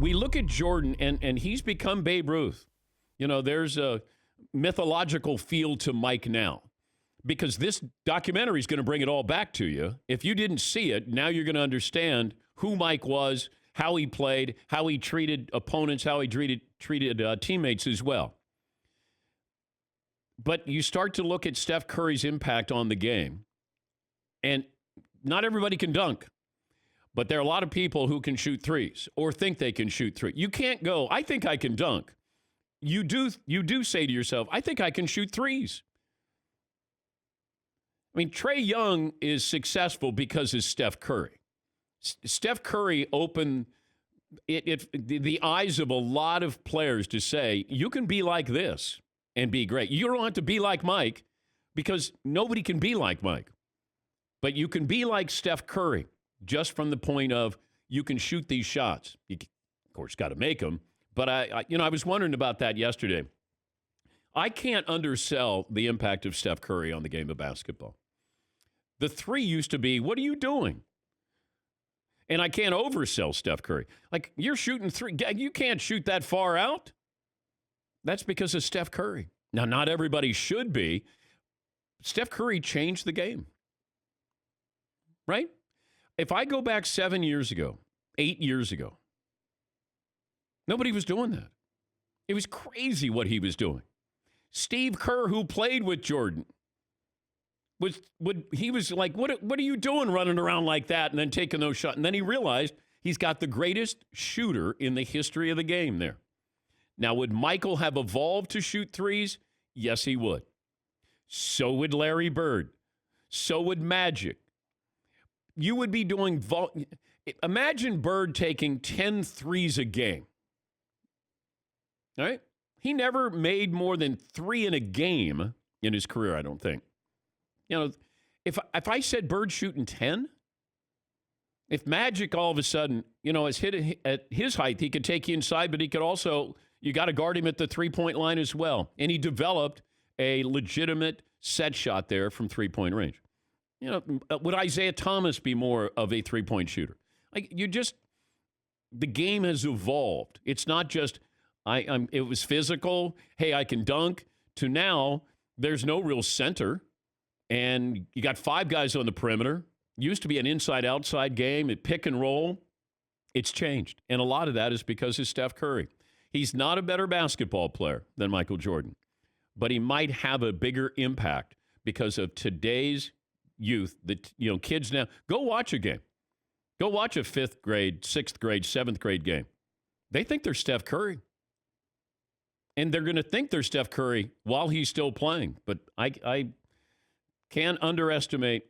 we look at Jordan, and he's become Babe Ruth. There's a mythological feel to Mike now, because this documentary is going to bring it all back to you. If you didn't see it, now you're going to understand who Mike was, how he played, how he treated opponents, how he treated teammates as well. But you start to look at Steph Curry's impact on the game, and not everybody can dunk, but there are a lot of people who can shoot threes or think they can shoot three. You can't go, I think I can dunk. You do say to yourself, I think I can shoot threes. I mean, Trae Young is successful because of Steph Curry. Steph Curry opened the eyes of a lot of players to say, you can be like this and be great. You don't have to be like Mike, because nobody can be like Mike. But you can be like Steph Curry, just from the point of you can shoot these shots. You, of course, got to make them. But I was wondering about that yesterday. I can't undersell the impact of Steph Curry on the game of basketball. The three used to be, what are you doing? And I can't oversell Steph Curry. Like, you're shooting three. You can't shoot that far out. That's because of Steph Curry. Now, not everybody should be. Steph Curry changed the game. Right? If I go back 7 years ago, 8 years ago, nobody was doing that. It was crazy what he was doing. Steve Kerr, who played with Jordan, he was like, what are you doing running around like that and then taking those shots? And then he realized he's got the greatest shooter in the history of the game there. Now, would Michael have evolved to shoot threes? Yes, he would. So would Larry Bird. So would Magic. You would be doing imagine Bird taking 10 threes a game. All right? He never made more than 3 in a game in his career, I don't think. If I said Bird shooting 10, if Magic all of a sudden, is hit at his height, he could take you inside, but he could also, you got to guard him at the three-point line as well. And he developed a legitimate set shot there from three-point range. Would Isaiah Thomas be more of a three-point shooter? The game has evolved. It's not just, it was physical, hey, I can dunk, to now there's no real center, and you got 5 guys on the perimeter. Used to be an inside-outside game, at pick and roll. It's changed, and a lot of that is because of Steph Curry. He's not a better basketball player than Michael Jordan, but he might have a bigger impact because of today's youth. Kids now, go watch a game. Go watch a 5th grade, 6th grade, 7th grade game. They think they're Steph Curry. And they're going to think they're Steph Curry while he's still playing. But I can't underestimate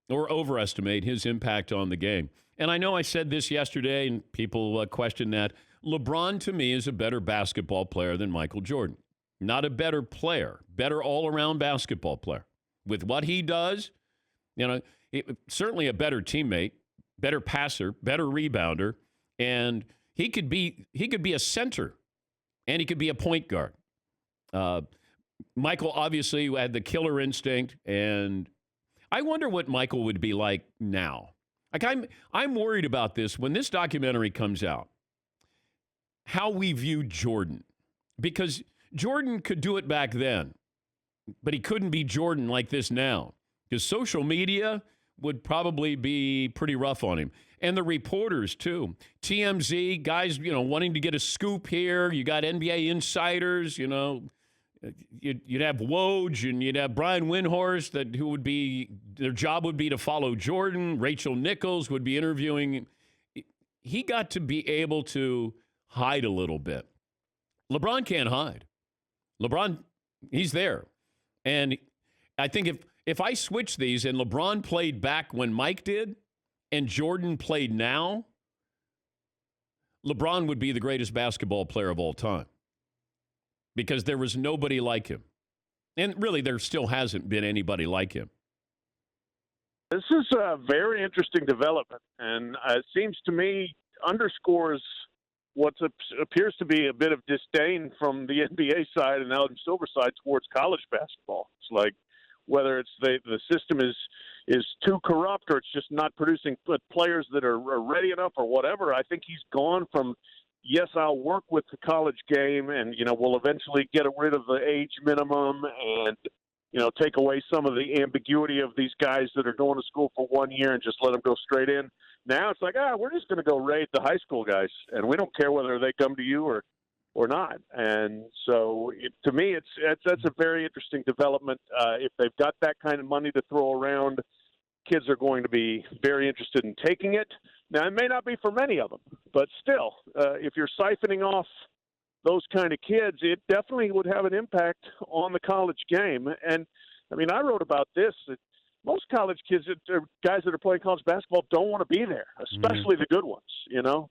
or overestimate his impact on the game. And I know I said this yesterday, and people question that. LeBron, to me, is a better basketball player than Michael Jordan. Not a better player, better all-around basketball player. With what he does, certainly a better teammate, better passer, better rebounder, and he could be a center, and he could be a point guard. Michael obviously had the killer instinct, and I wonder what Michael would be like now. Like, I'm worried about this when this documentary comes out, how we view Jordan, because Jordan could do it back then, but he couldn't be Jordan like this now, because social media would probably be pretty rough on him. And the reporters, too. TMZ, guys, wanting to get a scoop here. You got NBA insiders, you'd have Woj and you'd have Brian Windhorst, their job would be to follow Jordan. Rachel Nichols would be interviewing. He got to be able to hide a little bit. LeBron can't hide. LeBron, he's there. And I think if I switch these and LeBron played back when Mike did and Jordan played now, LeBron would be the greatest basketball player of all time, because there was nobody like him. And really, there still hasn't been anybody like him. This is a very interesting development, and it seems to me underscores what appears to be a bit of disdain from the NBA side and Adam Silver side towards college basketball. It's like whether it's the system is too corrupt or it's just not producing players that are ready enough or whatever. I think he's gone from yes, I'll work with the college game, and we'll eventually get rid of the age minimum and take away some of the ambiguity of these guys that are going to school for 1 year and just let them go straight in. Now it's like, we're just going to go raid the high school guys, and we don't care whether they come to you or not. And so to me, that's a very interesting development. If they've got that kind of money to throw around, kids are going to be very interested in taking it. Now, it may not be for many of them, but still, if you're siphoning off those kind of kids, it definitely would have an impact on the college game. And, I mean, I wrote about this, that most college kids, guys that are playing college basketball, don't want to be there, especially the good ones.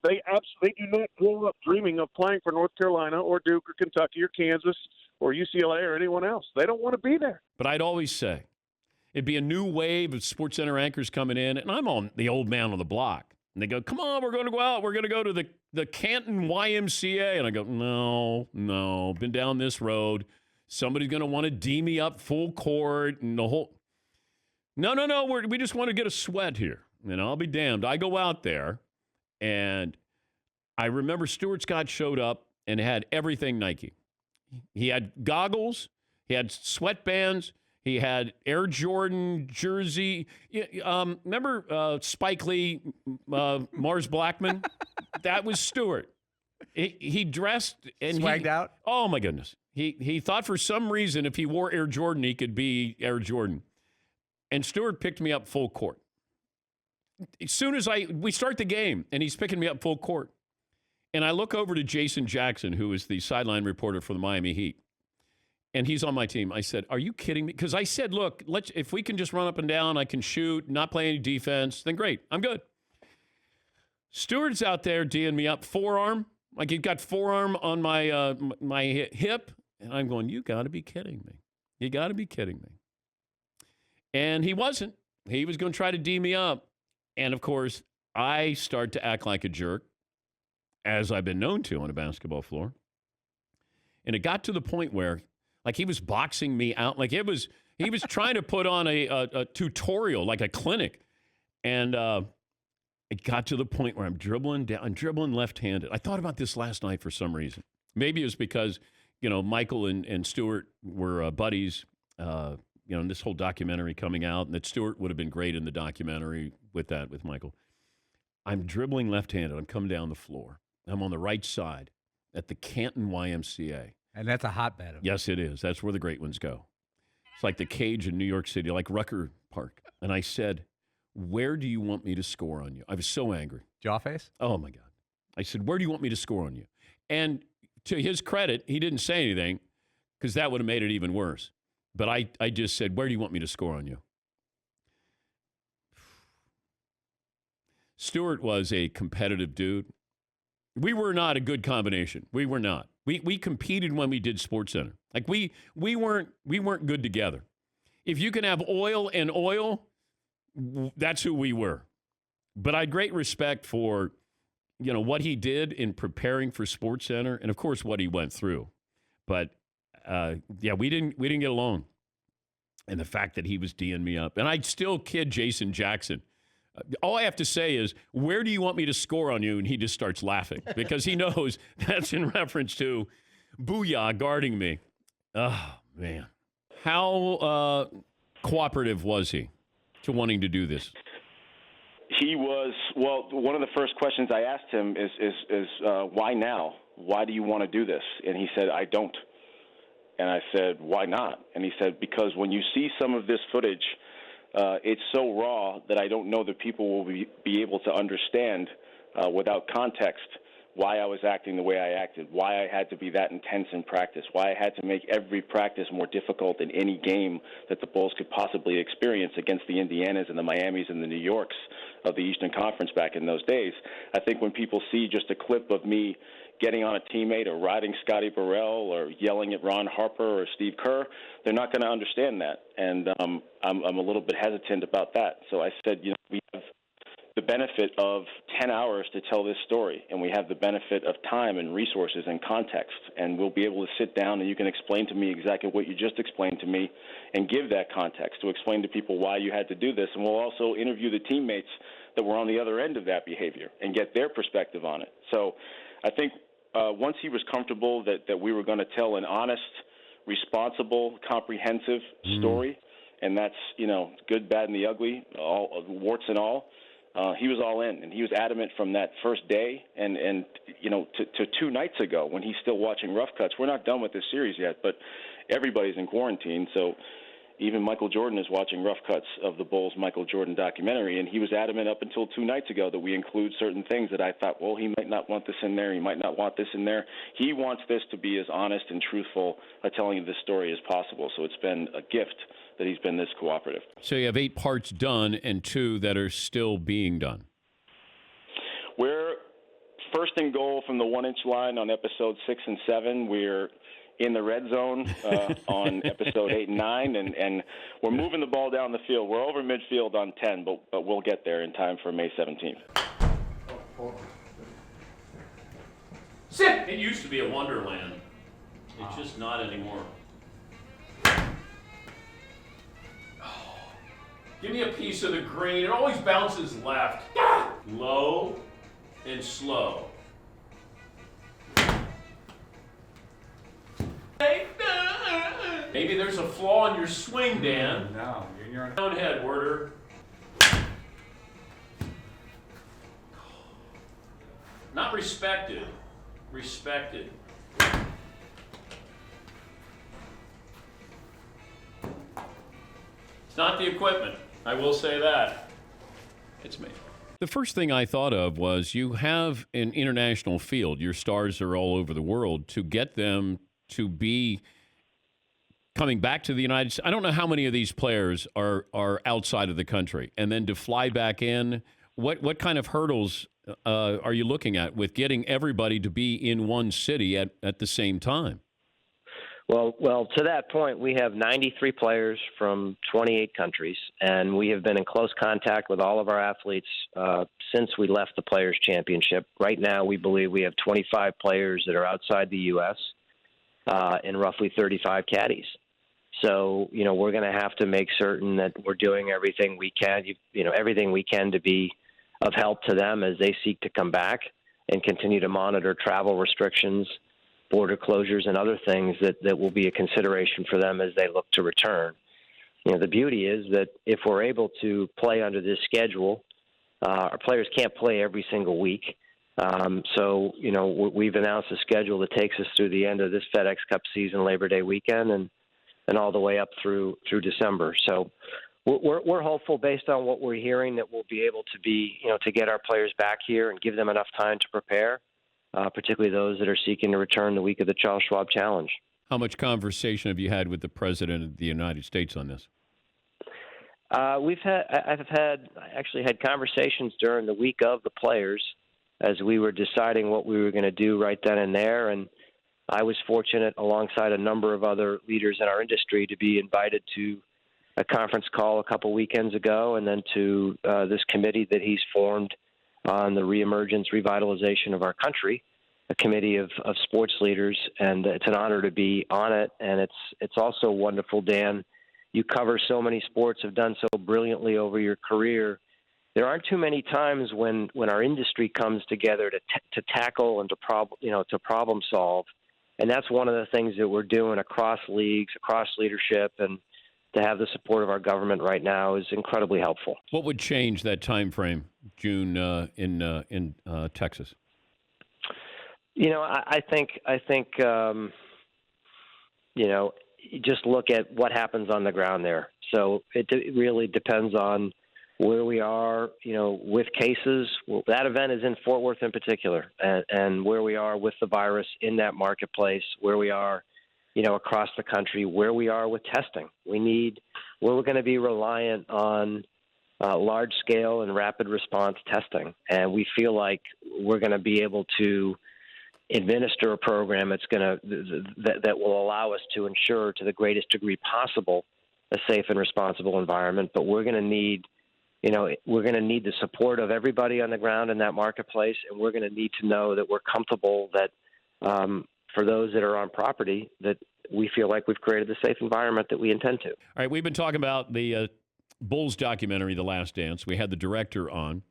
They absolutely do not grow up dreaming of playing for North Carolina or Duke or Kentucky or Kansas or UCLA or anyone else. They don't want to be there. But I'd always say it'd be a new wave of SportsCenter anchors coming in, and I'm on the old man on the block. And they go, come on, we're going to go out. We're going to go to the Canton YMCA. And I go, no, been down this road. Somebody's going to want to D me up full court and the whole. No, we just want to get a sweat here. I'll be damned. I go out there, and I remember Stuart Scott showed up and had everything Nike. He had goggles. He had sweatbands. He had Air Jordan jersey. Remember Spike Lee, Mars Blackman? That was Stuart. He dressed and swagged out. Oh my goodness! He thought for some reason if he wore Air Jordan, he could be Air Jordan. And Stuart picked me up full court. As soon as we start the game, and he's picking me up full court, and I look over to Jason Jackson, who is the sideline reporter for the Miami Heat. And he's on my team. I said, are you kidding me? Because I said, look, if we can just run up and down, I can shoot, not play any defense, then great. I'm good. Stewart's out there D'ing me up, forearm. Like he got forearm on my my hip. And I'm going, you got to be kidding me. You got to be kidding me. And he wasn't. He was going to try to D me up. And, of course, I start to act like a jerk, as I've been known to on a basketball floor. And it got to the point where like he was boxing me out. Like he was trying to put on a tutorial, like a clinic. And it got to the point where I'm dribbling left-handed. I thought about this last night for some reason. Maybe it was because, Michael and Stuart were buddies, in this whole documentary coming out, and that Stuart would have been great in the documentary with Michael. I'm dribbling left-handed. I'm coming down the floor. I'm on the right side at the Canton YMCA. And that's a hotbed. Yes, it is. That's where the great ones go. It's like the Cage in New York City, like Rucker Park. And I said, where do you want me to score on you? I was so angry. Jawface? Oh, my God. I said, where do you want me to score on you? And to his credit, he didn't say anything because that would have made it even worse. But I just said, where do you want me to score on you? Stuart was a competitive dude. We were not a good combination. We were not. We competed when we did SportsCenter. Like we weren't good together. If you can have oil and oil, that's who we were. But I had great respect for, what he did in preparing for SportsCenter, and of course what he went through. But we didn't get along. And the fact that he was D'ing me up, and I'd still kid Jason Jackson. All I have to say is, where do you want me to score on you? And he just starts laughing because he knows that's in reference to Booyah guarding me. Oh, man. How cooperative was he to wanting to do this? He was, one of the first questions I asked him is why now? Why do you want to do this? And he said, I don't. And I said, why not? And he said, because when you see some of this footage, it's so raw that I don't know that people will be able to understand without context why I was acting the way I acted, why I had to be that intense in practice, why I had to make every practice more difficult in any game that the Bulls could possibly experience against the Indianas and the Miamis and the New Yorks of the Eastern Conference back in those days. I think when people see just a clip of me getting on a teammate or riding Scotty Burrell or yelling at Ron Harper or Steve Kerr, they're not going to understand that. And I'm a little bit hesitant about that. So I said, we have the benefit of 10 hours to tell this story, and we have the benefit of time and resources and context, and we'll be able to sit down and you can explain to me exactly what you just explained to me and give that context to explain to people why you had to do this. And we'll also interview the teammates that were on the other end of that behavior and get their perspective on it. So I think once he was comfortable that we were going to tell an honest, responsible, comprehensive story, and that's, good, bad, and the ugly, all warts and all, he was all in, and he was adamant from that first day and to 2 nights ago when he's still watching Rough Cuts. We're not done with this series yet, but everybody's in quarantine, so even Michael Jordan is watching Rough Cuts of the Bulls Michael Jordan documentary, and he was adamant up until 2 nights ago that we include certain things that I thought, well, he might not want this in there, he might not want this in there. He wants this to be as honest and truthful a telling of this story as possible, so it's been a gift that he's been this cooperative. So you have 8 parts done and 2 that are still being done. We're first and goal from the 1-inch line on episode 6 and 7. We're in the red zone on episode 8 and 9, and we're moving the ball down the field. We're over midfield on 10, but we'll get there in time for May 17th. Sit! It used to be a wonderland. It's just not anymore. Give me a piece of the green. It always bounces left. Low and slow. Maybe there's a flaw in your swing, Dan. No, you're on. Down head, Werder. Not respected. Respected. It's not the equipment. I will say that. It's me. The first thing I thought of was you have an international field. Your stars are all over the world. To get them to be coming back to the United States. I don't know how many of these players are outside of the country. And then to fly back in, what kind of hurdles are you looking at with getting everybody to be in one city at the same time? Well, to that point, we have 93 players from 28 countries, and we have been in close contact with all of our athletes since we left the Players' Championship. Right now, we believe we have 25 players that are outside the U.S. And roughly 35 caddies. So, we're going to have to make certain that we're doing everything we can, everything we can to be of help to them as they seek to come back and continue to monitor travel restrictions, border closures, and other things that will be a consideration for them as they look to return. The beauty is that if we're able to play under this schedule, our players can't play every single week. So, we've announced a schedule that takes us through the end of this FedEx Cup season, Labor Day weekend, and all the way up through December. So we're hopeful based on what we're hearing that we'll be able to to get our players back here and give them enough time to prepare, particularly those that are seeking to return the week of the Charles Schwab Challenge. How much conversation have you had with the President of the United States on this? I've actually had conversations during the week of the players as we were deciding what we were going to do right then and there. And I was fortunate, alongside a number of other leaders in our industry, to be invited to a conference call a couple weekends ago, and then to this committee that he's formed on the reemergence, revitalization of our country, a committee of sports leaders. And it's an honor to be on it. And it's also wonderful, Dan. You cover so many sports, have done so brilliantly over your career. There aren't too many times when our industry comes together to tackle and to problem solve, and that's one of the things that we're doing across leagues, across leadership, and to have the support of our government right now is incredibly helpful. What would change that time frame, June, in Texas? I think just look at what happens on the ground there. So it really depends on where we are, with cases. Well, that event is in Fort Worth in particular, and where we are with the virus in that marketplace, where we are, across the country, where we are with testing. We're going to be reliant on large-scale and rapid response testing, and we feel like we're going to be able to administer a program that will allow us to ensure, to the greatest degree possible, a safe and responsible environment. But we're going to need the support of everybody on the ground in that marketplace, and we're going to need to know that we're comfortable that for those that are on property, that we feel like we've created the safe environment that we intend to. All right, we've been talking about the Bulls documentary, The Last Dance. We had the director on.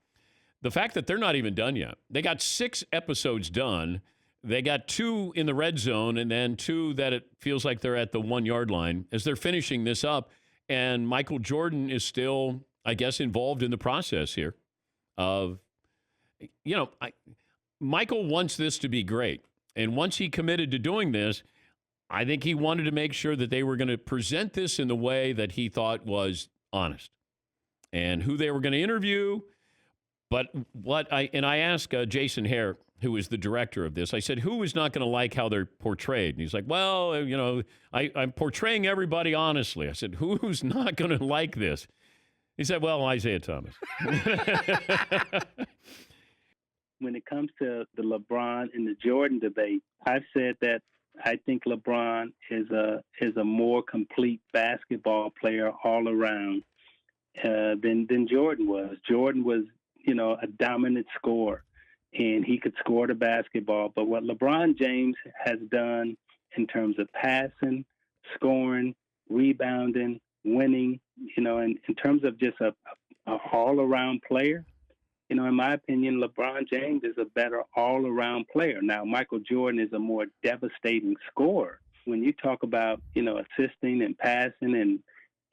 the fact that they're not even done yet. They got 6 episodes done. They got 2 in the red zone and then 2 that it feels like they're at the 1-yard line as they're finishing this up. And Michael Jordan is still, I guess, involved in the process here of, Michael wants this to be great. And once he committed to doing this, I think he wanted to make sure that they were going to present this in the way that he thought was honest and who they were going to interview. But I asked Jason Hare, who is the director of this, I said, who is not going to like how they're portrayed? And he's like, well, I'm portraying everybody honestly. I said, who's not going to like this? He said, well, Isaiah Thomas. When it comes to the LeBron and the Jordan debate, I've said that I think LeBron is a more complete basketball player all around than Jordan was. Jordan was, a dominant scorer, and he could score the basketball. But what LeBron James has done in terms of passing, scoring, rebounding, winning, in terms of just a all-around player, in my opinion, LeBron James is a better all-around player. Now, Michael Jordan is a more devastating scorer. When you talk about, assisting and passing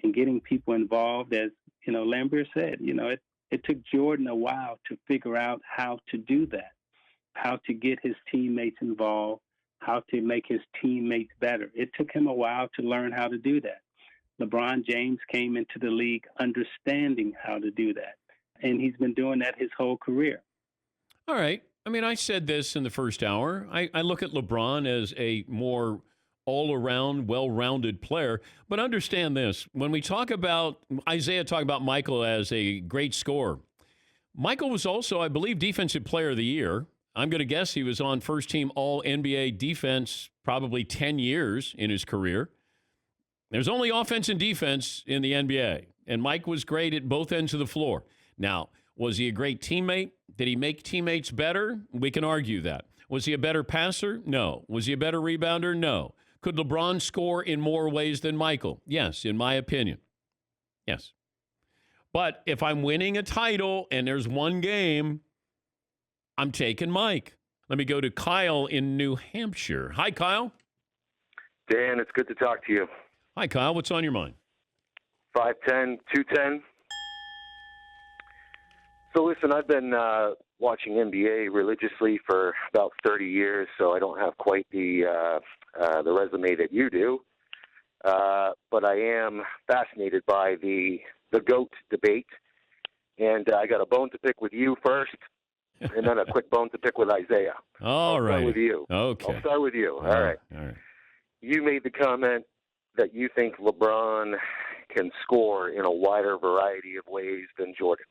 and getting people involved, as, Lambert said, it took Jordan a while to figure out how to do that, how to get his teammates involved, how to make his teammates better. It took him a while to learn how to do that. LeBron James came into the league understanding how to do that. And he's been doing that his whole career. All right. I mean, I said this in the first hour. I look at LeBron as a more all-around, well-rounded player. But understand this. When we talk about Isaiah, talk about Michael as a great scorer. Michael was also, I believe, Defensive Player of the Year. I'm going to guess he was on first-team All-NBA defense probably 10 years in his career. There's only offense and defense in the NBA. And Mike was great at both ends of the floor. Now, was he a great teammate? Did he make teammates better? We can argue that. Was he a better passer? No. Was he a better rebounder? No. Could LeBron score in more ways than Michael? Yes, in my opinion. Yes. But if I'm winning a title and there's one game, I'm taking Mike. Let me go to Kyle in New Hampshire. Hi, Kyle. Dan, it's good to talk to you. Hi, Kyle. What's on your mind? 5'10", 210. So listen, I've been watching NBA religiously for about 30 years, so I don't have quite the resume that you do. But I am fascinated by the GOAT debate, and I got a bone to pick with you first, and then a quick bone to pick with Isaiah. All right. I'll start with you. Okay. I'll start with you. All right. You made the comment that you think LeBron can score in a wider variety of ways than Jordan.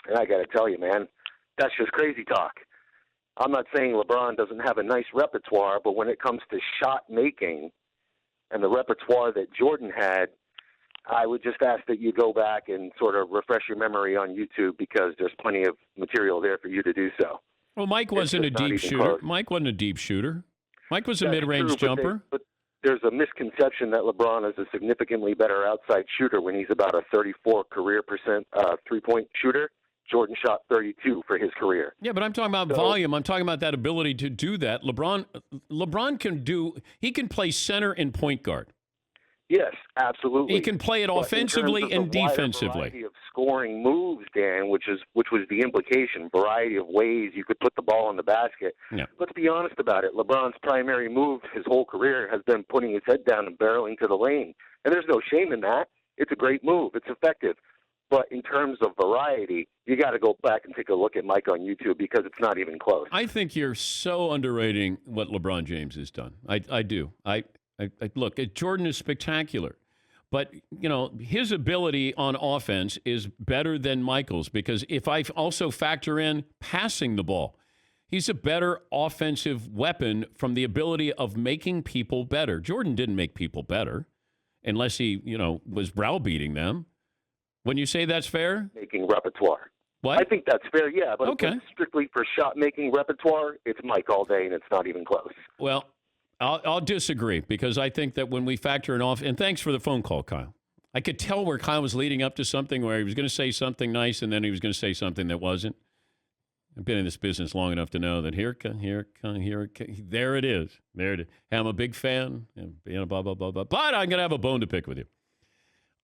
And I got to tell you, man, that's just crazy talk. I'm not saying LeBron doesn't have a nice repertoire, but when it comes to shot making and the repertoire that Jordan had, I would just ask that you go back and sort of refresh your memory on YouTube because there's plenty of material there for you to do so. Well, Mike wasn't a deep shooter. Close. Mike wasn't a deep shooter. Mike was a That's mid-range true, jumper. But there's a misconception that LeBron is a significantly better outside shooter when he's about a 34 career percent three-point shooter. Jordan shot 32 for his career. Yeah, but I'm talking about volume. I'm talking about that ability to do that. LeBron can play center and point guard. Yes, absolutely. He can play it offensively and defensively. Variety of scoring moves, Dan, which was the implication. Variety of ways you could put the ball in the basket. Yeah. Let's be honest about it. LeBron's primary move his whole career has been putting his head down and barreling to the lane, and there's no shame in that. It's a great move. It's effective. But in terms of variety, you got to go back and take a look at Mike on YouTube because it's not even close. I think you're so underrating what LeBron James has done. I do. I look, Jordan is spectacular. But, his ability on offense is better than Michael's because if I also factor in passing the ball, he's a better offensive weapon from the ability of making people better. Jordan didn't make people better unless he, was browbeating them. When you say that's fair? Making repertoire. What? I think that's fair, yeah. But okay. If it's strictly for shot-making repertoire, it's Mike all day, and it's not even close. Well, I'll disagree because I think that when we factor in off, and thanks for the phone call, Kyle. I could tell where Kyle was leading up to something where he was going to say something nice and then he was going to say something that wasn't. I've been in this business long enough to know that there it is. There it is. Hey, I'm a big fan, blah, blah, blah, blah. But I'm going to have a bone to pick with you.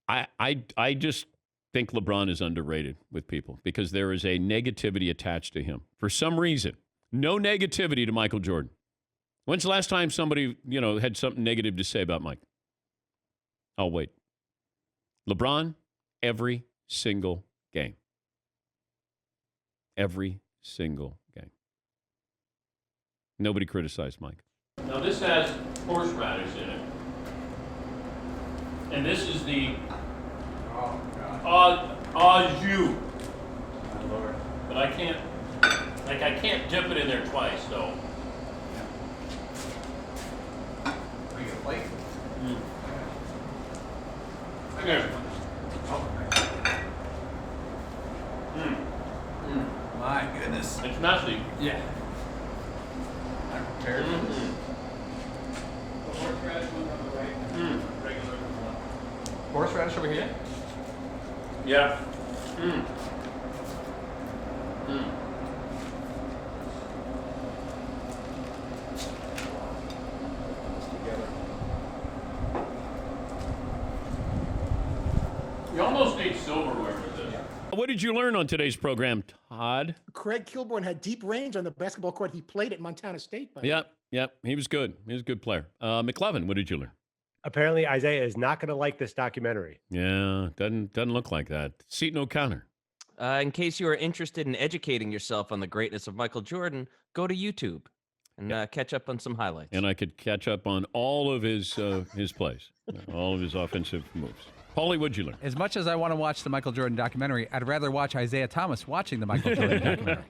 I just think LeBron is underrated with people because there is a negativity attached to him. For some reason, no negativity to Michael Jordan. When's the last time somebody, had something negative to say about Mike? Oh, wait. LeBron, every single game. Every single game. Nobody criticized Mike. Now, this has horseradish in it. And this is the au jus. My Lord. But I can't dip it in there twice, though. Are you a plate? Here. My goodness. It's messy. Yeah. I'm prepared for this. The horseradish was on the right. Regular one. Horseradish over here? Yeah. You almost need silverware with this. What did you learn on today's program, Todd? Craig Kilborn had deep range on the basketball court. He played at Montana State. Yep. He was good. He was a good player. McLevin, what did you learn? Apparently, Isaiah is not going to like this documentary. Yeah, doesn't look like that. Seton O'Connor. In case you are interested in educating yourself on the greatness of Michael Jordan, go to YouTube and catch up on some highlights. And I could catch up on all of his plays, all of his offensive moves. Paulie, what'd you learn? As much as I want to watch the Michael Jordan documentary, I'd rather watch Isaiah Thomas watching the Michael Jordan documentary.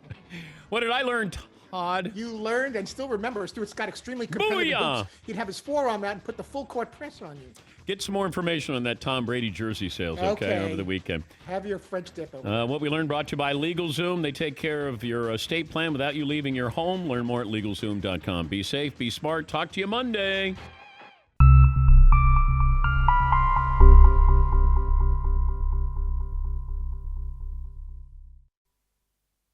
What did I learn, Todd? You learned and still remember Stuart got extremely competitive boots. He'd have his forearm out and put the full court press on you. Get some more information on that Tom Brady jersey sales, okay, over the weekend. Have your French dip over. What we learned brought to you by LegalZoom. They take care of your estate plan without you leaving your home. Learn more at LegalZoom.com. Be safe, be smart. Talk to you Monday.